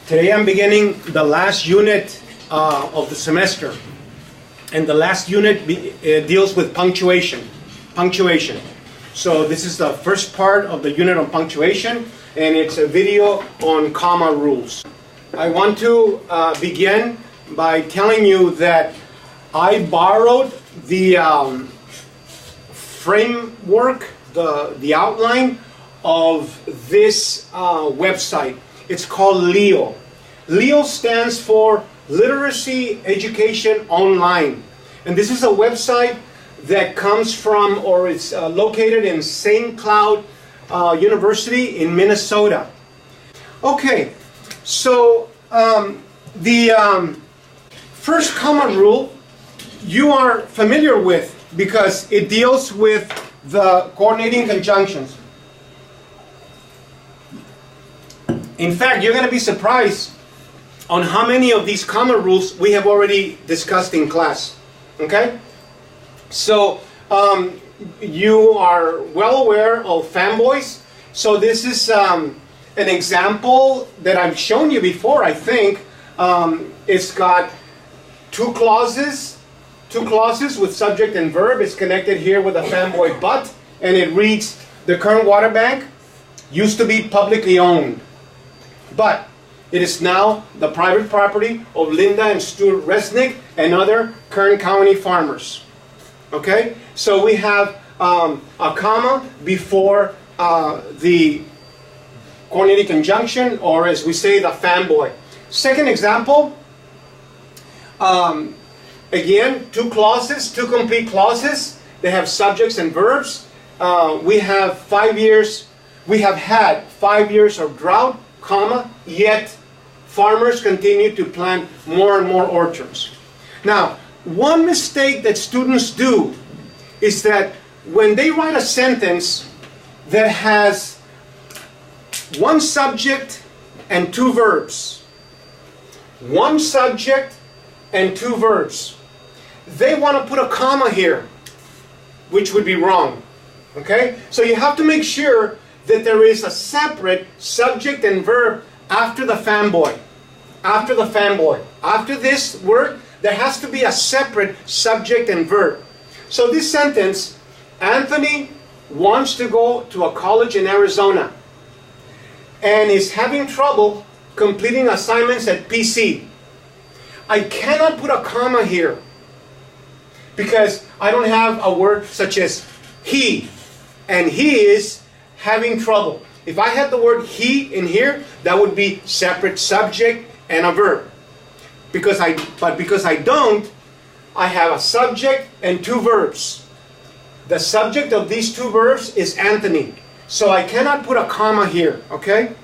Today I'm beginning the last unit of the semester. And the last unit deals with punctuation. So this is the first part of the unit on punctuation, and it's a video on comma rules. I want to begin by telling you that I borrowed the framework, the outline of this website. It's called LEO. LEO stands for Literacy Education Online. And this is a website that comes from, or it's located in St. Cloud University in Minnesota. Okay, so the first comma rule you are familiar with because it deals with the coordinating conjunctions. In fact, you're going to be surprised on how many of these comma rules we have already discussed in class. Okay? So, you are well aware of fanboys. So this is an example that I've shown you before, I think. It's got two clauses with subject and verb. It's connected here with a fanboy but, and it reads, the current water bank used to be publicly owned, but it is now the private property of Linda and Stuart Resnick and other Kern County farmers. Okay? So we have a comma before the coordinating conjunction, or as we say, the fanboy. Second example, again, two complete clauses. They have subjects and verbs. We have had 5 years of drought, comma, yet farmers continue to plant more and more orchards. Now, one mistake that students do is that when they write a sentence that has one subject and two verbs, they want to put a comma here, which would be wrong. Okay? So you have to make sure that there is a separate subject and verb after the fanboy. After this word, there has to be a separate subject and verb. So this sentence, Anthony wants to go to a college in Arizona and is having trouble completing assignments at PC. I cannot put a comma here because I don't have a word such as he, and he is having trouble. If I had the word he in here, that would be separate subject and a verb. Because I don't, I have a subject and two verbs. The subject of these two verbs is Anthony. So I cannot put a comma here, okay?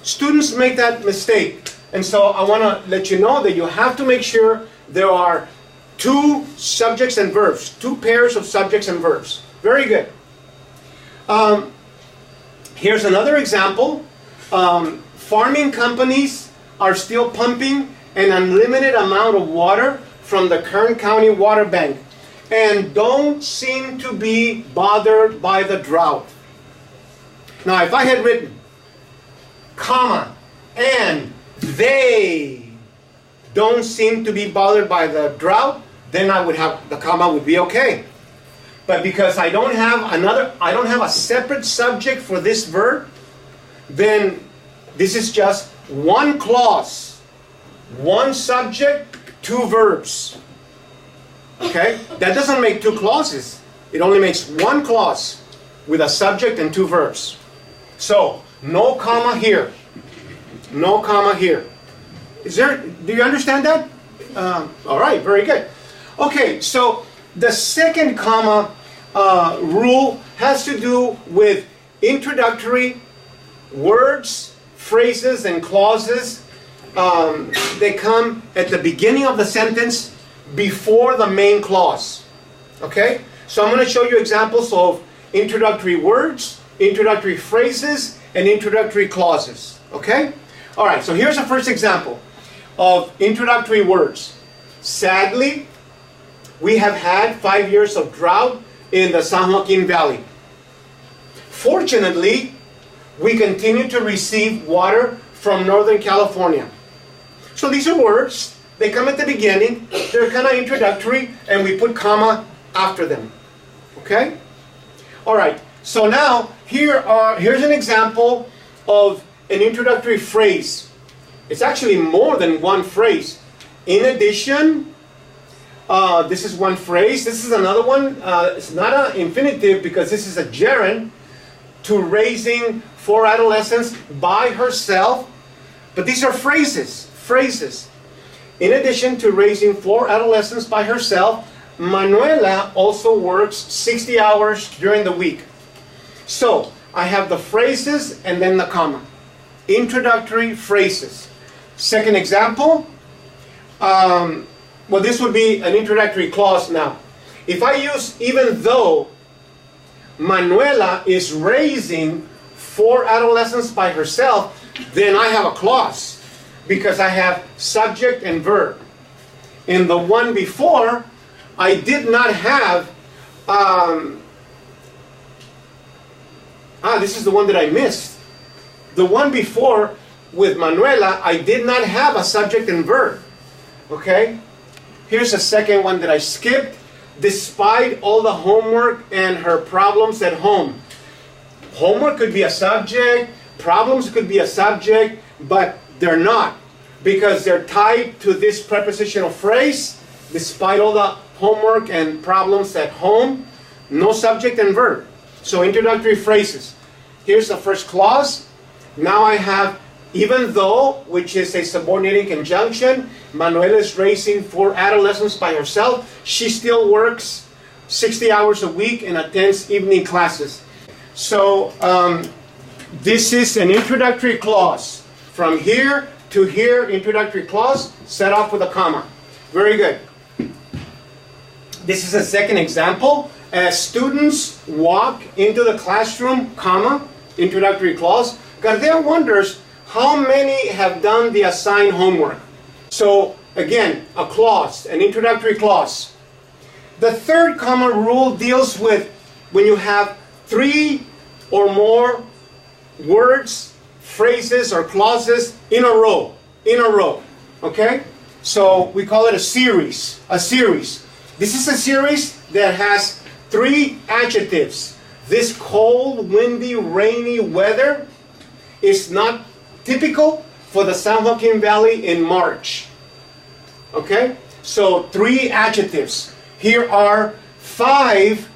Students make that mistake. And so I want to let you know that you have to make sure there are two subjects and verbs, two pairs of subjects and verbs. Very good. Here's another example. Farming companies are still pumping an unlimited amount of water from the Kern County water bank and don't seem to be bothered by the drought. Now, if I had written, comma, and they don't seem to be bothered by the drought, then I would have, the comma would be okay. But because I don't have a separate subject for this verb, then this is just one clause, one subject, two verbs. Okay? That doesn't make two clauses. It only makes one clause with a subject and two verbs. So, no comma here. No comma here. Do you understand that? All right, very good. Okay, so the second comma rule has to do with introductory words, phrases, and clauses. They come at the beginning of the sentence before the main clause. Okay? So I'm going to show you examples of introductory words, introductory phrases, and introductory clauses. Okay? All right, so here's the first example of introductory words. Sadly, we have had 5 years of drought in the San Joaquin Valley. Fortunately, we continue to receive water from Northern California. So these are words. They come at the beginning. They're kind of introductory, and we put comma after them. Okay? All right. So now here's an example of an introductory phrase. It's actually more than one phrase. In addition, this is one phrase. This is another one. It's not an infinitive because this is a gerund, to raising 4 adolescents by herself. But these are phrases. In addition to raising 4 adolescents by herself, Manuela also works 60 hours during the week. So I have the phrases and then the comma. Introductory phrases. Second example. Well, this would be an introductory clause now. If I use even though Manuela is raising 4 adolescents by herself, then I have a clause because I have subject and verb. In the one before, I did not have, this is the one that I missed. The one before with Manuela, I did not have a subject and verb. Okay? Here's a second one that I skipped. Despite all the homework and her problems at home. Homework could be a subject, problems could be a subject, but they're not, because they're tied to this prepositional phrase. Despite all the homework and problems at home, no subject and verb. So introductory phrases. Here's the first clause. Now I have even though, which is a subordinating conjunction. Manuela is raising 4 adolescents by herself. She still works 60 hours a week and attends evening classes. So this is an introductory clause. From here to here, introductory clause, set off with a comma. Very good. This is a second example. As students walk into the classroom, comma, introductory clause. Gardea wonders how many have done the assigned homework. So again, a clause, an introductory clause. The third comma rule deals with when you have 3 or more words, phrases, or clauses in a row. Okay? So we call it a series. This is a series that has 3 adjectives. This cold, windy, rainy weather is not typical for the San Joaquin Valley in March. Okay? So 3 adjectives. Here are 5,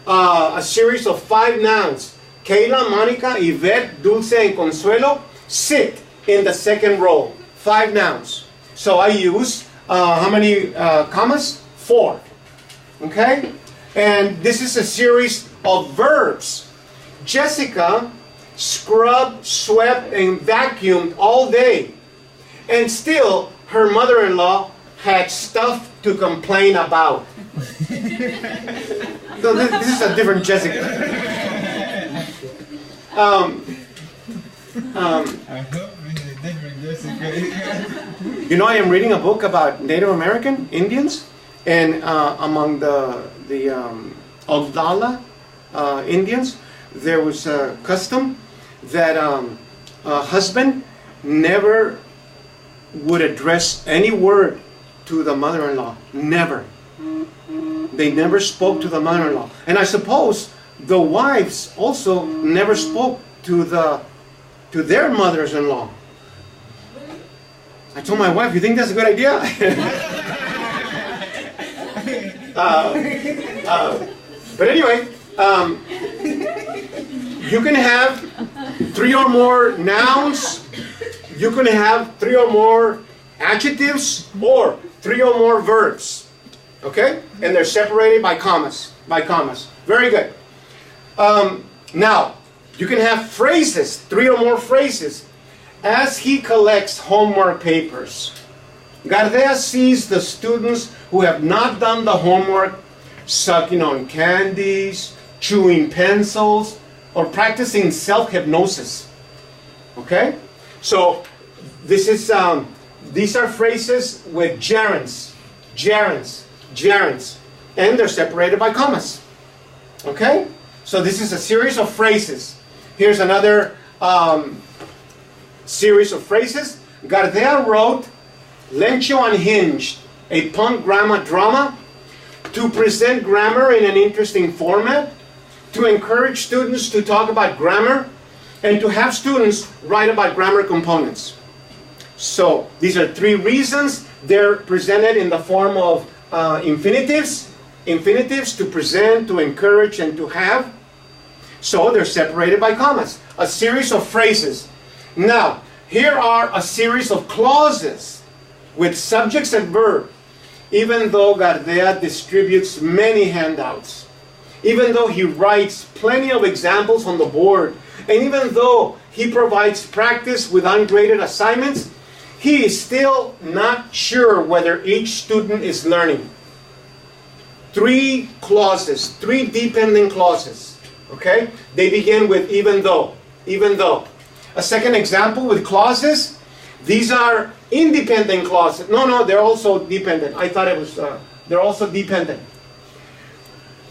a series of 5 nouns. Kayla, Monica, Yvette, Dulce, and Consuelo sit in the second row. 5 nouns. So I use, how many commas? 4. Okay? And this is a series of verbs. Jessica scrubbed, swept, and vacuumed all day. And still, her mother-in-law had stuff to complain about. So this is a different Jessica. You know, I am reading a book about Native American Indians, and among the Oglala Indians, there was a custom that a husband never would address any word to the mother-in-law. Never. They never spoke to the mother-in-law. And I suppose the wives also never spoke to their mothers-in-law. I told my wife, you think that's a good idea? But anyway, you can have 3 or more nouns, you can have 3 or more adjectives, or 3 or more verbs. Okay? And they're separated by commas. Very good. Now, you can have phrases, 3 or more phrases. As he collects homework papers, Gardea sees the students who have not done the homework sucking on candies, chewing pencils, or practicing self-hypnosis. Okay? So this is these are phrases with gerunds, and they're separated by commas. Okay? So this is a series of phrases. Here's another series of phrases. Gardea wrote Lencho Unhinged, a punk grammar drama to present grammar in an interesting format, to encourage students to talk about grammar, and to have students write about grammar components. So these are three reasons. They're presented in the form of infinitives. Infinitives to present, to encourage, and to have. So they're separated by commas. A series of phrases. Now, here are a series of clauses with subjects and verb. Even though Gardea distributes many handouts, even though he writes plenty of examples on the board, and even though he provides practice with ungraded assignments, he is still not sure whether each student is learning. Three clauses, three dependent clauses, okay? They begin with even though, even though. A second example with clauses, these are independent clauses. No, they're also dependent. I thought it was, they're also dependent.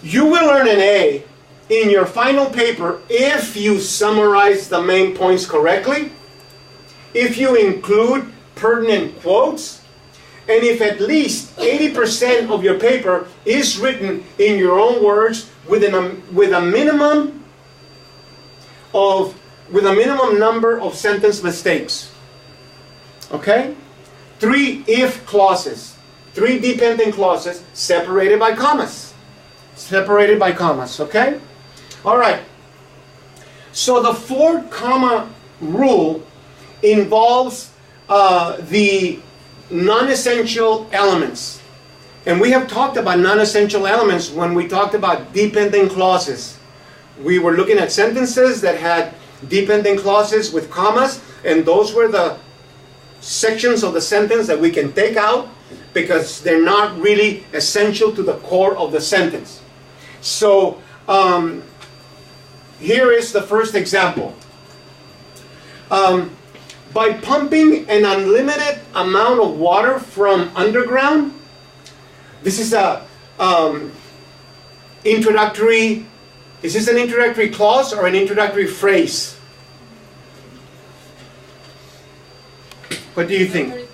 You will earn an A in your final paper if you summarize the main points correctly, if you include pertinent quotes, and if at least 80% of your paper is written in your own words with a minimum number of sentence mistakes. Okay? Three if clauses, three dependent clauses separated by commas. Separated by commas, okay? All right. So the 4 comma rule involves the non-essential elements. And we have talked about non-essential elements when we talked about dependent clauses. We were looking at sentences that had dependent clauses with commas, and those were the sections of the sentence that we can take out because they're not really essential to the core of the sentence. So here is the first example. By pumping an unlimited amount of water from underground, this is a introductory, is this an introductory clause or an introductory phrase? What do you think?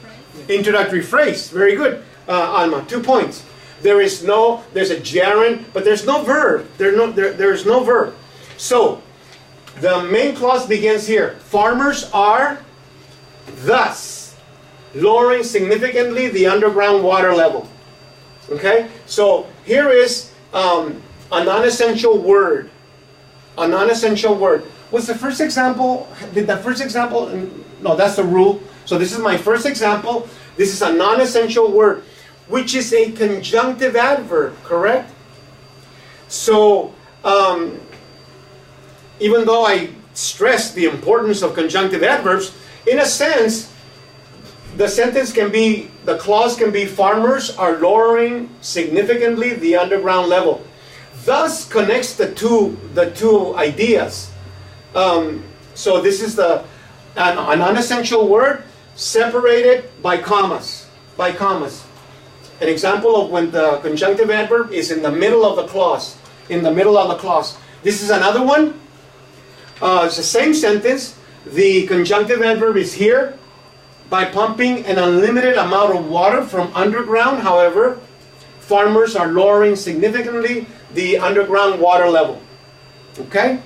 Introductory phrase. Very good, Alma. 2 points. There's a gerund, but there's no verb. There's no verb. So the main clause begins here. Farmers are thus lowering significantly the underground water level. Okay? So here is a non-essential word. A non-essential word. Was the first example, did the first example, no, that's the rule. So this is my first example. This is a non-essential word, which is a conjunctive adverb, correct? So, even though I stress the importance of conjunctive adverbs, in a sense, the clause can be farmers are lowering significantly the underground level. Thus connects the two ideas. So this is a non-essential word separated by commas. By commas. An example of when the conjunctive adverb is in the middle of the clause. In the middle of the clause. This is another one. It's the same sentence. The conjunctive adverb is here. By pumping an unlimited amount of water from underground, however, farmers are lowering significantly the underground water level. Okay?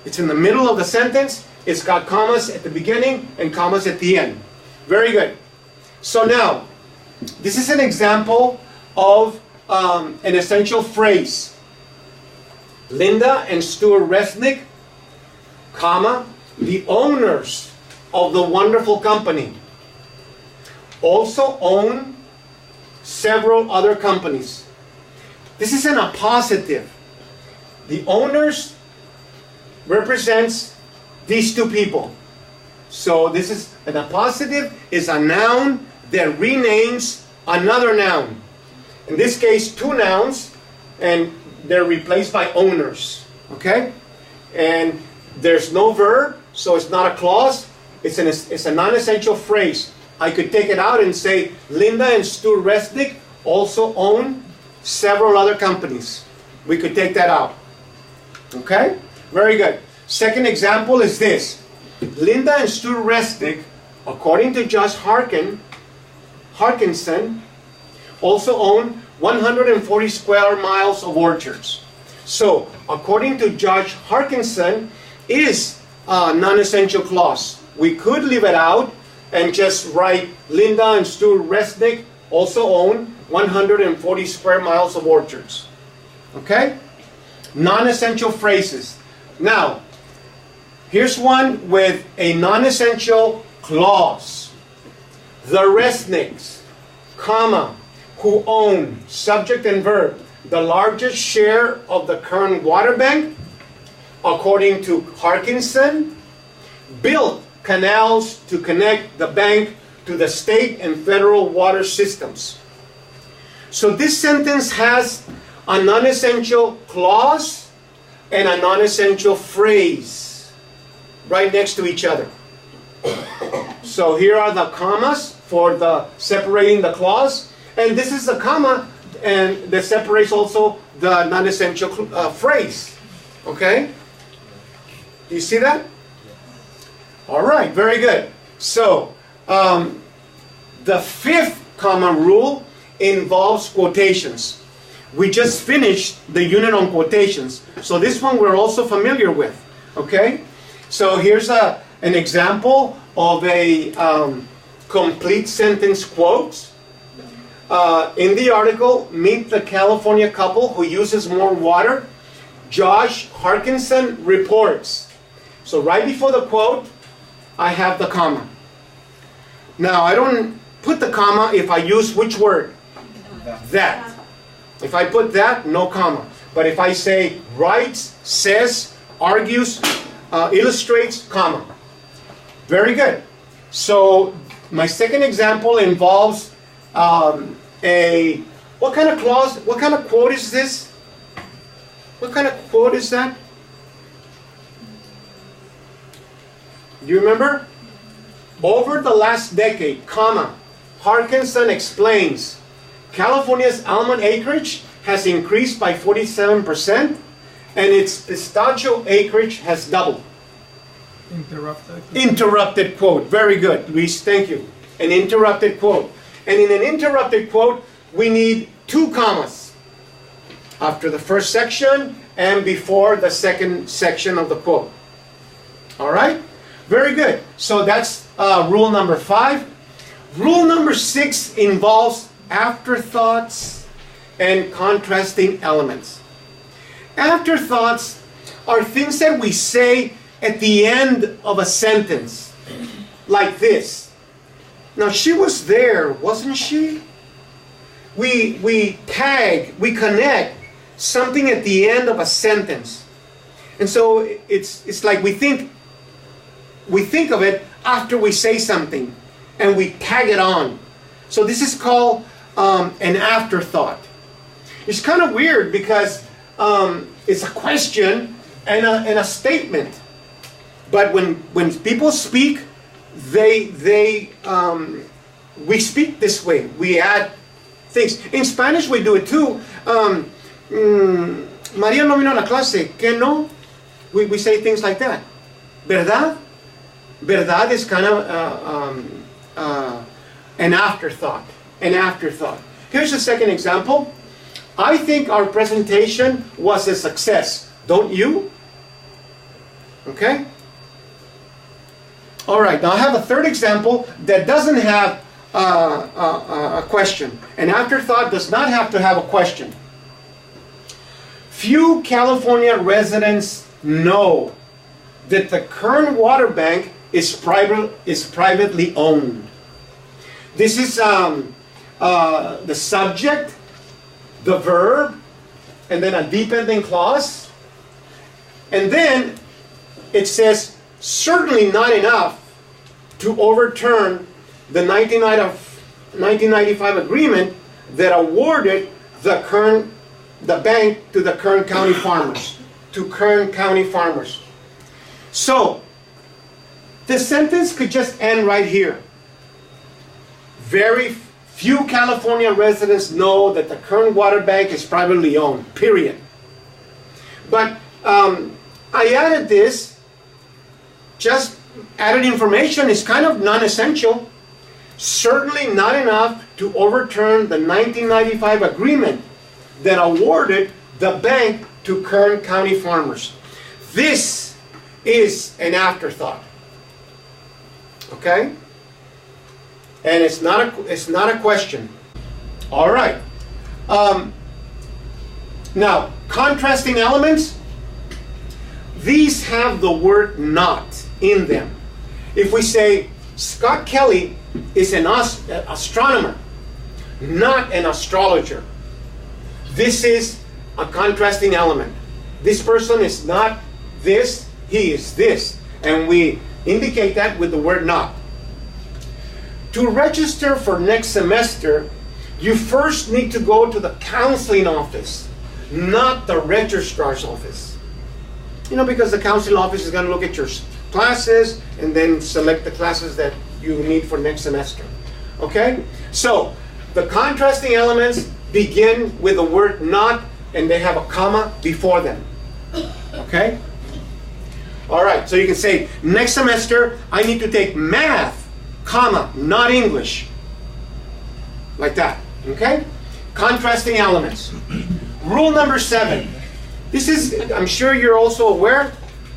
It's in the middle of the sentence. It's got commas at the beginning and commas at the end. Very good. So now, this is an example of an essential phrase. Linda and Stuart Resnick, comma, the owners of the wonderful company, also own several other companies. This is an appositive. The owners represents these two people. So this is an appositive, is a noun that renames another noun. In this case, two nouns, and they're replaced by owners. Okay? And there's no verb, so it's not a clause. It's a non-essential phrase. I could take it out and say, Linda and Stuart Resnick also own several other companies. We could take that out. Okay? Very good. Second example is this. Linda and Stuart Resnick, according to Josh Harkin, Harkinson also own 140 square miles of orchards. So, according to Judge Harkinson, is a non-essential clause. We could leave it out and just write Linda and Stu Resnick also own 140 square miles of orchards. Okay? Non-essential phrases. Now, here's one with a non-essential clause. The Resnicks, comma, who own, subject and verb, the largest share of the Kern water bank, according to Harkinson, built canals to connect the bank to the state and federal water systems. So this sentence has a non-essential clause and a non-essential phrase right next to each other. So here are the commas for the separating the clause, and this is the comma and that separates also the non-essential phrase. Okay? Do you see that? All right, very good. So the fifth common rule involves quotations. We just finished the unit on quotations, so this one we're also familiar with. Okay? So here's an example of a complete sentence quote. In the article, meet the California couple who uses more water. Josh Harkinson reports. So right before the quote, I have the comma. Now, I don't put the comma if I use which word? That. If I put that, no comma. But if I say writes, says, argues, illustrates, comma. Very good. So my second example involves what kind of clause, what kind of quote is this? What kind of quote is that? Do you remember? Over the last decade, comma, Harkinson explains, California's almond acreage has increased by 47% and its pistachio acreage has doubled. Interrupted quote. Very good, Luis, thank you. An interrupted quote. And in an interrupted quote, we need two commas after the first section and before the second section of the quote. All right? Very good. So that's rule number 5. Rule number 6 involves afterthoughts and contrasting elements. Afterthoughts are things that we say at the end of a sentence, like this. Now, she was there, wasn't she? We tag, we connect something at the end of a sentence. And so it's like we think of it after we say something, and we tag it on. So this is called an afterthought. It's kind of weird because it's a question and a statement. But when people speak, we speak this way. We add things. In Spanish, we do it too. María no vino a la clase. ¿Qué no? We say things like that. ¿Verdad? Verdad is kind of an afterthought. An afterthought. Here's a second example. I think our presentation was a success. Don't you? Okay? All right, now I have a third example that doesn't have a question. An afterthought does not have to have a question. Few California residents know that the Kern Water Bank is privately owned. This is the subject, the verb, and then a dependent clause. And then it says, certainly not enough to overturn the 1995 agreement that awarded the bank to the Kern County farmers. To Kern County farmers. So, the sentence could just end right here. Very few California residents know that the Kern Water Bank is privately owned, period. But I added this, just added information is kind of non-essential. certainly not enough to overturn the 1995 agreement that awarded the bank to Kern County farmers. This is an afterthought. Okay? And it's not a question. All right. Now, contrasting elements, these have the word not in them. If we say Scott Kelly is an astronomer, not an astrologer, this is a contrasting element. This person is not this, he is this. And we indicate that with the word not. To register for next semester, you first need to go to the counseling office, not the registrar's office. You know, because the counseling office is going to look at your classes and then select the classes that you need for next semester. Okay? So, the contrasting elements begin with the word not, and they have a comma before them. Okay? All right, so you can say, next semester, I need to take math, comma, not English. Like that. Okay? Contrasting elements. Rule number 7. This is, I'm sure you're also aware,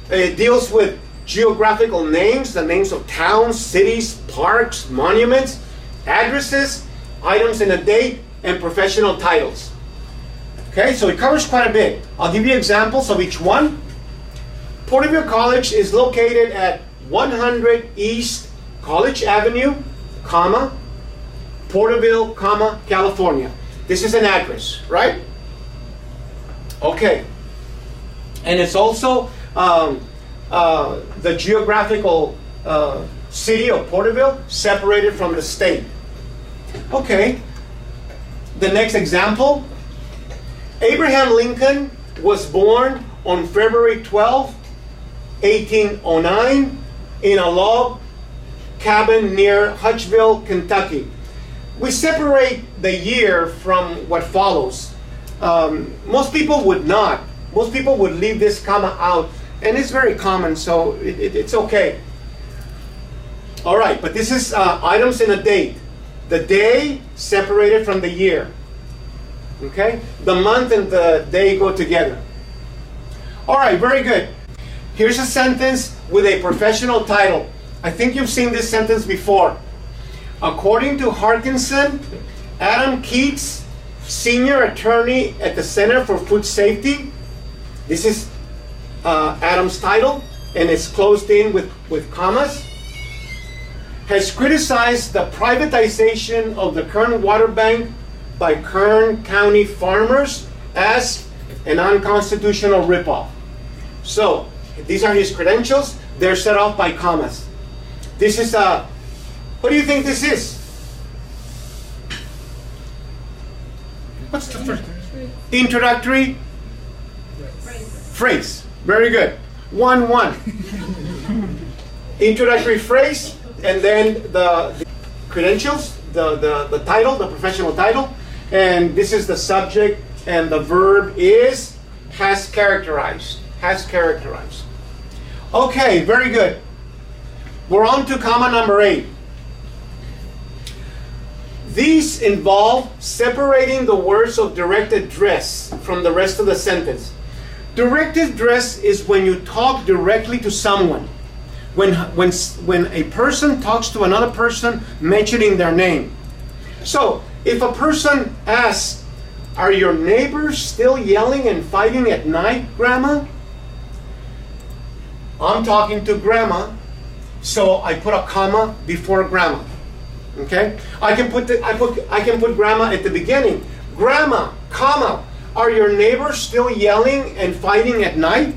it deals with geographical names, the names of towns, cities, parks, monuments, addresses, items in a date, and professional titles. Okay, so it covers quite a bit. I'll give you examples of each one. Porterville College is located at 100 East College Avenue, comma, Porterville, comma, California. This is an address, right? Okay. And it's also the geographical city of Porterville, separated from the state. Okay. The next example. Abraham Lincoln was born on February 12, 1809, in a log cabin near Hutchville, Kentucky. We separate the year from what follows. Most people would not. Most people would leave this comma out, and it's very common, so it's okay. All right, but this is items in a date. The day separated from the year. Okay? The month and the day go together. All right, very good. Here's a sentence with a professional title. I think you've seen this sentence before. According to Harkinson, Adam Keats, senior attorney at the Center for Food Safety, this is Adam's title, and it's closed in with commas, has criticized the privatization of the Kern Water Bank by Kern County farmers as an unconstitutional ripoff. So, these are his credentials. They're set off by commas. This is a, what do you think this is? What's the first? Introductory phrase. Very good. 1-1. Introductory phrase, and then the credentials, the title, the professional title, and this is the subject, and the verb is has characterized. Has characterized. Okay, very good. We're on to comma number 8. These involve separating the words of direct address from the rest of the sentence. Direct address is when you talk directly to someone. When a person talks to another person mentioning their name. So, if a person asks, "Are your neighbors still yelling and fighting at night, Grandma?" I'm talking to Grandma, so I put a comma before Grandma. Okay? I can put Grandma at the beginning. Grandma, comma, are your neighbors still yelling and fighting at night?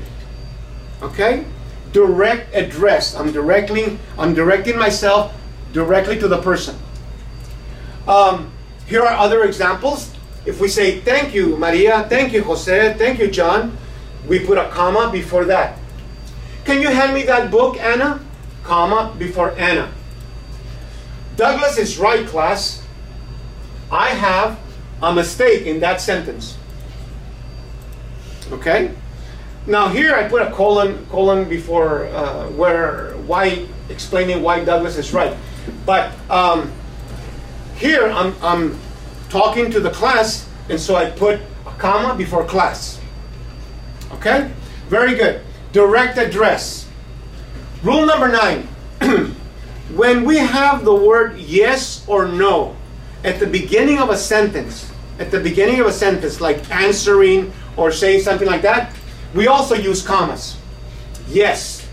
Okay? Direct address. I'm directing myself directly to the person. Here are other examples. If we say, "Thank you, Maria," "Thank you, Jose," "Thank you, John," we put a comma before that. "Can you hand me that book, Anna?" Comma before Anna. Douglas is right, class. I have a mistake in that sentence. Okay? Now here I put a colon before explaining why Douglas is right. But here I'm talking to the class, and so I put a comma before class. Okay? Very good. Direct address. Rule number 9. When we have the word yes or no at the beginning of a sentence, like answering or saying something like that, we also use commas. Yes,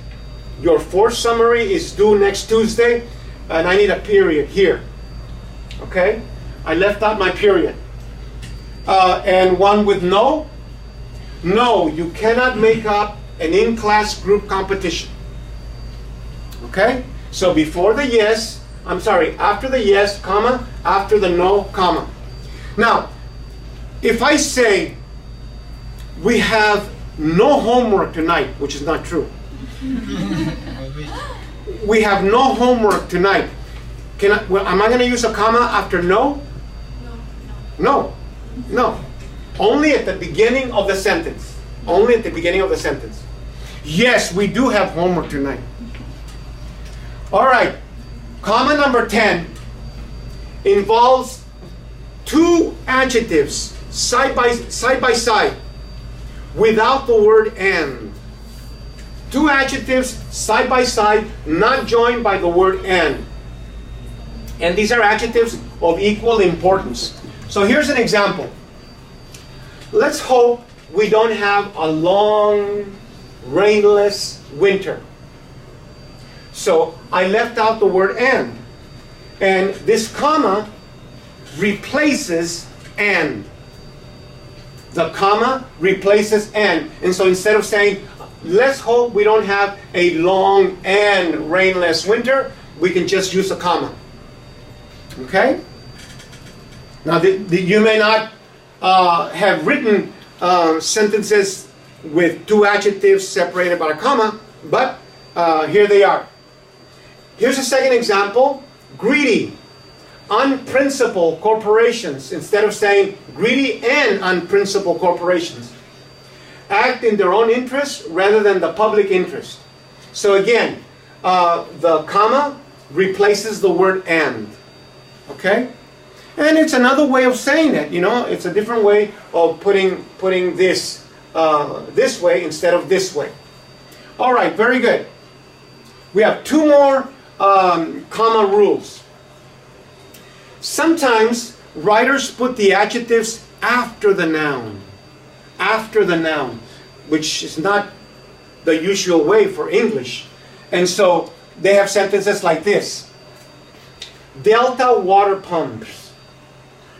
your fourth summary is due next Tuesday, and I need a period here. Okay? I left out my period. And one with no. No, you cannot make up an in-class group competition. Okay? So before the yes, after the yes, comma, after the no, comma. Now, if I say we have no homework tonight, which is not true. We have no homework tonight. Am I going to use a comma after no? No. No. Only at the beginning of the sentence. Only at the beginning of the sentence. Yes, we do have homework tonight. All right. Comma number 10 involves two adjectives side by side without the word and. Two adjectives side by side, not joined by the word and. And these are adjectives of equal importance. So here's an example. Let's hope we don't have a long, rainless winter. So I left out the word and. And this comma replaces and. The comma replaces and. And so instead of saying, let's hope we don't have a long and rainless winter, we can just use a comma. Okay? Now, you may not have written sentences with two adjectives separated by a comma, but here they are. Here's a second example. Greedy, unprincipled corporations. Instead of saying greedy and unprincipled corporations, act in their own interest rather than the public interest. So again, the comma replaces the word and. Okay? And it's another way of saying it, you know. It's a different way of putting this this way instead of this way. All right, very good. We have two more comma rules. Sometimes writers put the adjectives after the noun. After the noun, which is not the usual way for English. And so they have sentences like this. Delta water pumps,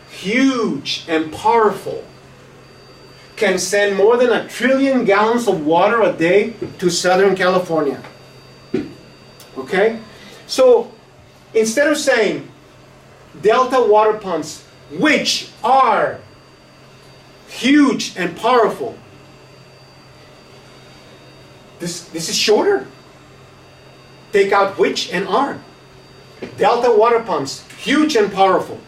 huge and powerful, can send more than 1 trillion gallons of water a day to Southern California. Okay? So instead of saying Delta water pumps, which are huge and powerful, this is shorter. Take out which and are. Delta water pumps, huge and powerful.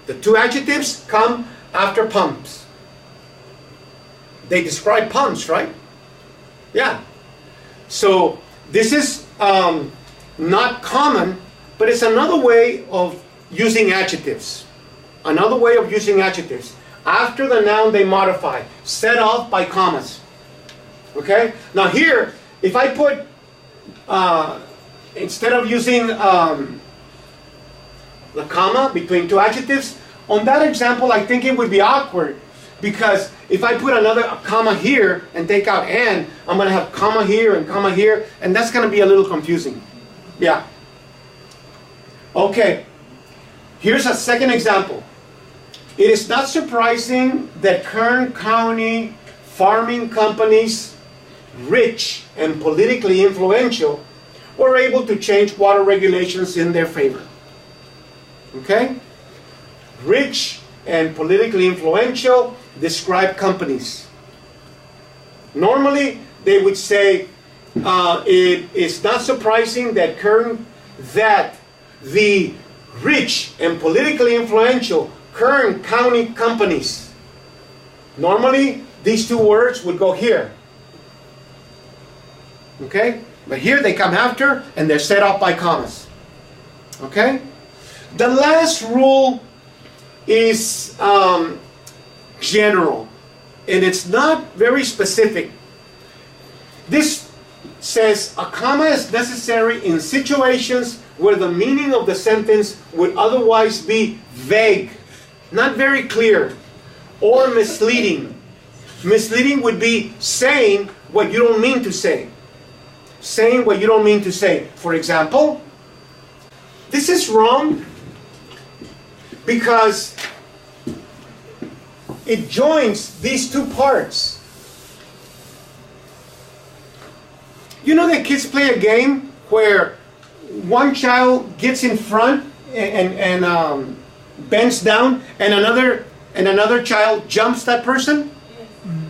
The two adjectives come after pumps. They describe pumps, right? Yeah. So this is not common, but it's another way of using adjectives. Another way of using adjectives. After the noun they modify, set off by commas. Okay? Now here, if I put, instead of using the comma between two adjectives, on that example I think it would be awkward. Because if I put another comma here and take out and, I'm going to have comma here, and that's going to be a little confusing. Yeah. Okay. Here's a second example. It is not surprising that Kern County farming companies, rich and politically influential, were able to change water regulations in their favor. Okay? Rich and politically influential describe companies. Normally, they would say, it is not surprising that the rich and politically influential Kern County companies. Normally, these two words would go here. Okay? But here they come after, and they're set off by commas. Okay? The last rule is general, and it's not very specific. This says a comma is necessary in situations where the meaning of the sentence would otherwise be vague, not very clear, or misleading. Misleading would be saying what you don't mean to say. Saying what you don't mean to say. For example, this is wrong because it joins these two parts. You know that kids play a game where one child gets in front and bends down, and another child jumps that person?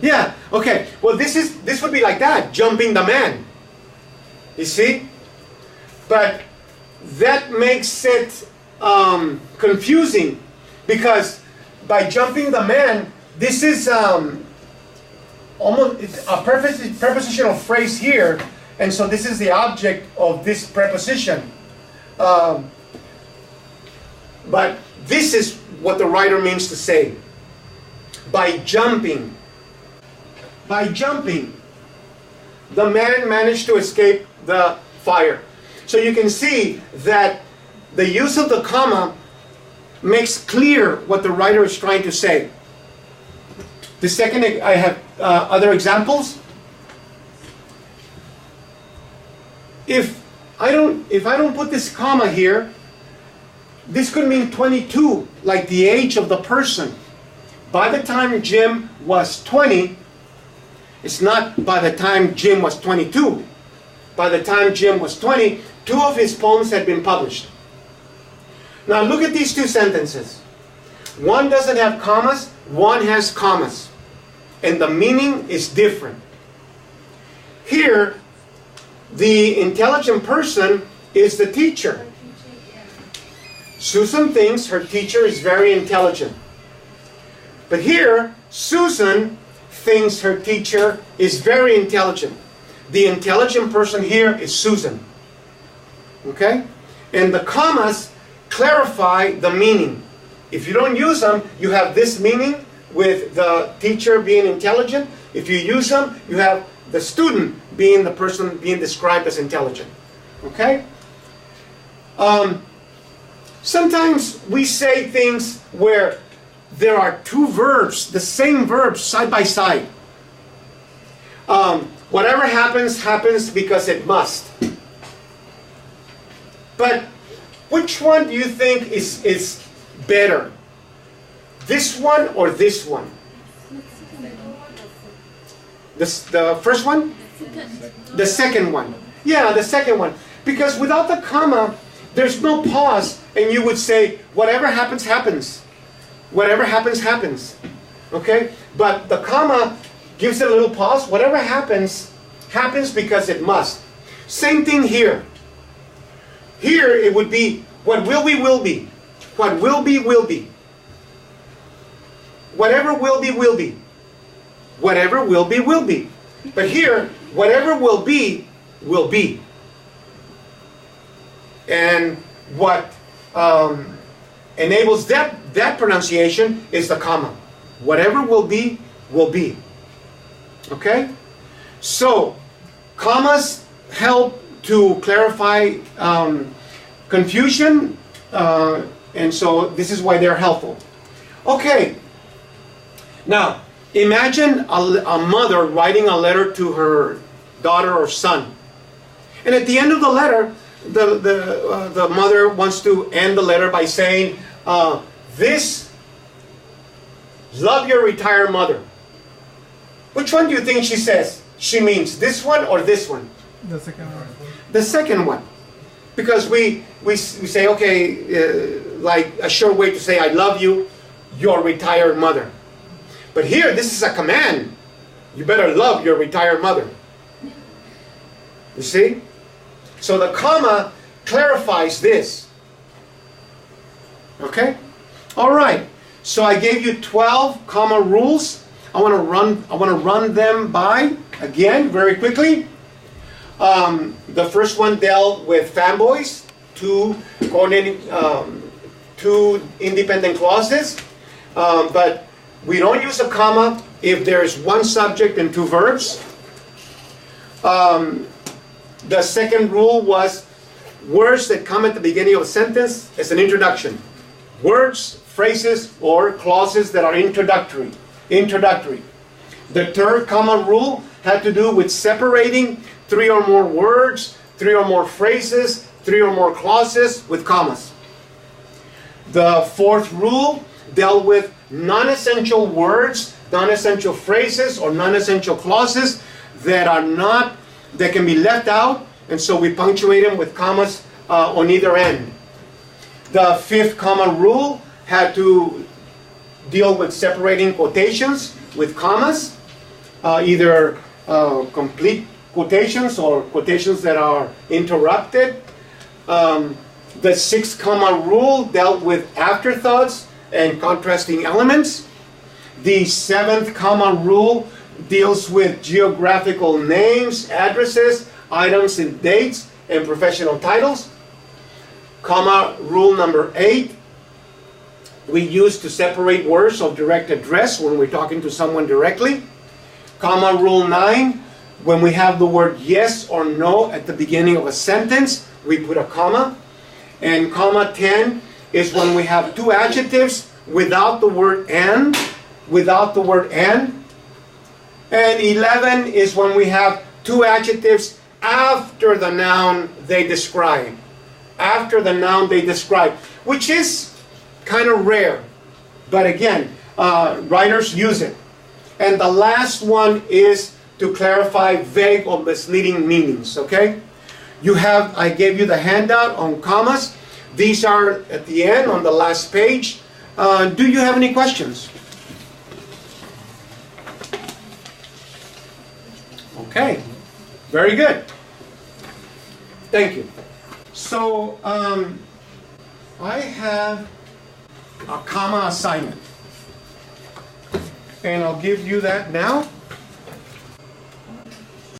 Yeah, okay. Well, this would be like that, jumping the man. You see? But that makes it confusing, because by jumping the man, this is almost a prepositional phrase here, and so this is the object of this preposition. But this is what the writer means to say. By jumping, the man managed to escape the fire. So you can see that the use of the comma makes clear what the writer is trying to say. The second, I have other examples. If I don't put this comma here, this could mean 22, like the age of the person. By the time Jim was 20, it's not by the time Jim was 22. By the time Jim was 20, 2 of his poems had been published. Now look at these 2 sentences. One doesn't have commas, one has commas. And the meaning is different. Here, the intelligent person is the teacher. Susan thinks her teacher is very intelligent. But here, Susan thinks her teacher is very intelligent. The intelligent person here is Susan. Okay? And the commas clarify the meaning. If you don't use them, you have this meaning with the teacher being intelligent. If you use them, you have the student being the person being described as intelligent. Okay? Sometimes we say things where there are 2 verbs, the same verbs side by side. Whatever happens, happens because it must. But which one do you think is better? This one or this one? The first one? The second one. Yeah, the second one. Because without the comma, there's no pause, and you would say, whatever happens, happens. Whatever happens, happens. Okay? But the comma gives it a little pause. Whatever happens, happens because it must. Same thing here. Here it would be, what will be, will be. What will be, will be. Whatever will be, will be. Whatever will be, will be. But here, whatever will be, will be. And what enables that pronunciation is the comma. Whatever will be, will be. Okay? So, commas help to clarify confusion, and so this is why they're helpful. Okay. Now, imagine a mother writing a letter to her daughter or son. And at the end of the letter, the mother wants to end the letter by saying, this, love your retired mother. Which one do you think she says? She means this one or this one? The second one. The second one. Because we say, okay, like a short way to say, I love you, your retired mother. But here, this is a command. You better love your retired mother. You see? So the comma clarifies this. Okay? All right. So I gave you 12 comma rules. I want to run them by again very quickly. The first one dealt with fanboys, 2 coordinating two independent clauses, but we don't use a comma if there's one subject and two verbs. The second rule was words that come at the beginning of a sentence as an introduction. Words, phrases, or clauses that are introductory. The third comma rule had to do with separating three or more words, three or more phrases, three or more clauses with commas. The fourth rule dealt with non-essential words, non-essential phrases, or non-essential clauses that can be left out, and so we punctuate them with commas on either end. The fifth comma rule had to deal with separating quotations with commas, either complete quotations or quotations that are interrupted. The sixth comma rule dealt with afterthoughts and contrasting elements. The seventh comma rule deals with geographical names, addresses, items and dates, and professional titles. Comma rule number 8, we use to separate words of direct address when we're talking to someone directly. Comma rule 9, when we have the word yes or no at the beginning of a sentence, we put a comma. And comma 10 is when we have two adjectives without the word and. And 11 is when we have two adjectives after the noun they describe. Which is kind of rare. But again, writers use it. And the last one is to clarify vague or misleading meanings, okay? I gave you the handout on commas. These are at the end on the last page. Do you have any questions? Okay, very good. Thank you. So, I have a comma assignment. And I'll give you that now.